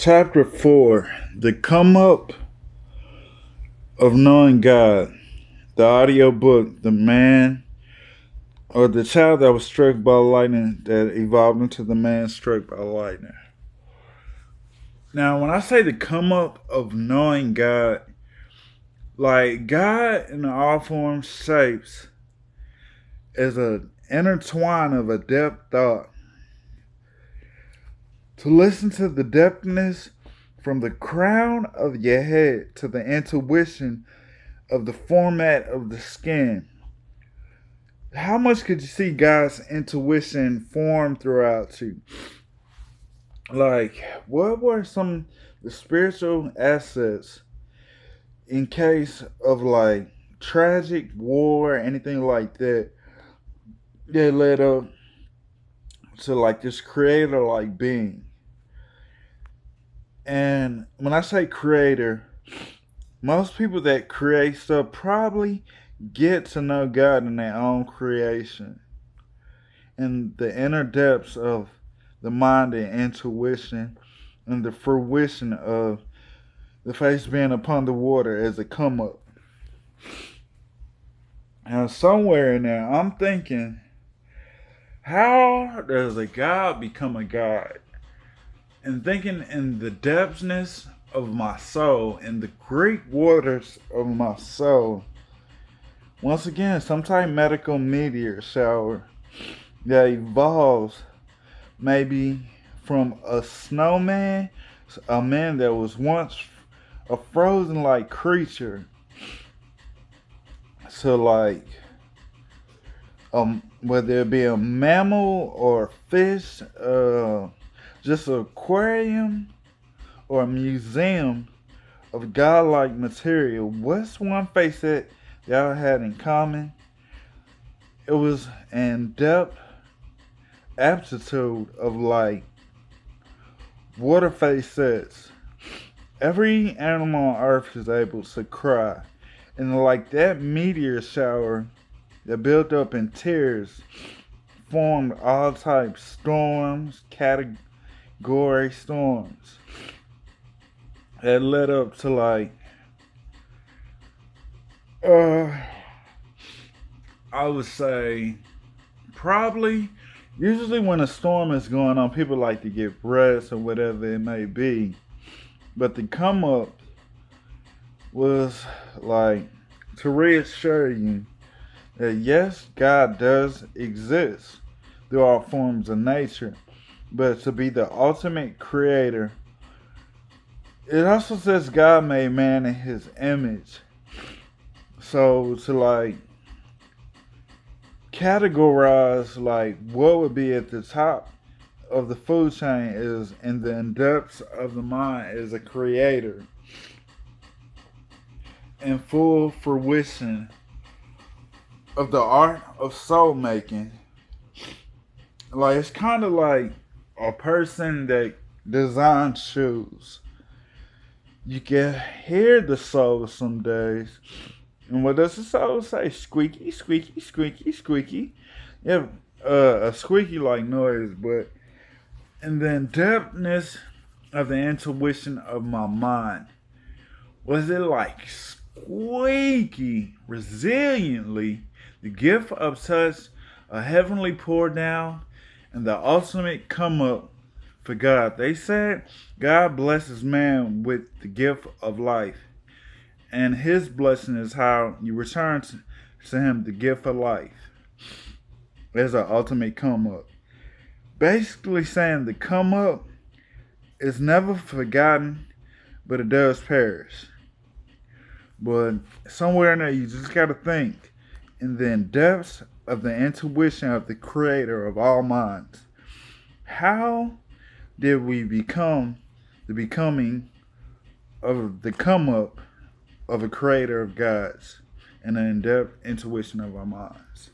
Chapter 4. The Come Up of Knowing God. The audiobook, The Man or the Child That Was Struck by Lightning That Evolved into the Man Struck by Lightning. Now, when I say the come up of knowing God, like God in all forms, shapes, is an intertwine of a depth thought. To listen to the depthness from the crown of your head to the intuition of the format of the skin. How much could you see God's intuition form throughout you? Like, what were some of the spiritual assets in case of like tragic war or anything like that that led up to like this creator like being? And when I say creator, most people that create stuff probably get to know God in their own creation and the inner depths of the mind and intuition and the fruition of the face being upon the water as a come up. And somewhere in there, I'm thinking, how does a God become a God? And thinking in the depthness of my soul, in the great waters of my soul, once again, some type of medical meteor shower that evolves maybe from a snowman, a man that was once a frozen like creature, to like whether it be a mammal or fish, just an aquarium or a museum of godlike material. What's one face that y'all had in common? It was in depth aptitude of like water face sets. Every animal on earth is able to cry. And like that meteor shower that built up in tears formed all types storms, category storms that led up to like I would say probably usually when a storm is going on, people like to get rest or whatever it may be. But the come up was like to reassure you that yes, God does exist through all forms of nature, but to be the ultimate creator, it also says God made man in his image. So to like categorize like what would be at the top of the food chain is in the depths of the mind is a creator in full fruition of the art of soul making. Like it's kind of like a person that designs shoes. You can hear the soul some days. And what does the soul say? Squeaky, squeaky, squeaky, squeaky. Yeah, a squeaky like noise, but in the depthness of the intuition of my mind, was it like squeaky, resiliently, the gift of touch, a heavenly pour down, and the ultimate come up for God. They said God blesses man with the gift of life, and his blessing is how you return to him the gift of life as an ultimate come up. Basically saying the come up is never forgotten, but it does perish. But somewhere in there, you just got to think in the depths of the intuition of the creator of all minds. How did we become the becoming of the come up of a creator of gods and the in-depth intuition of our minds?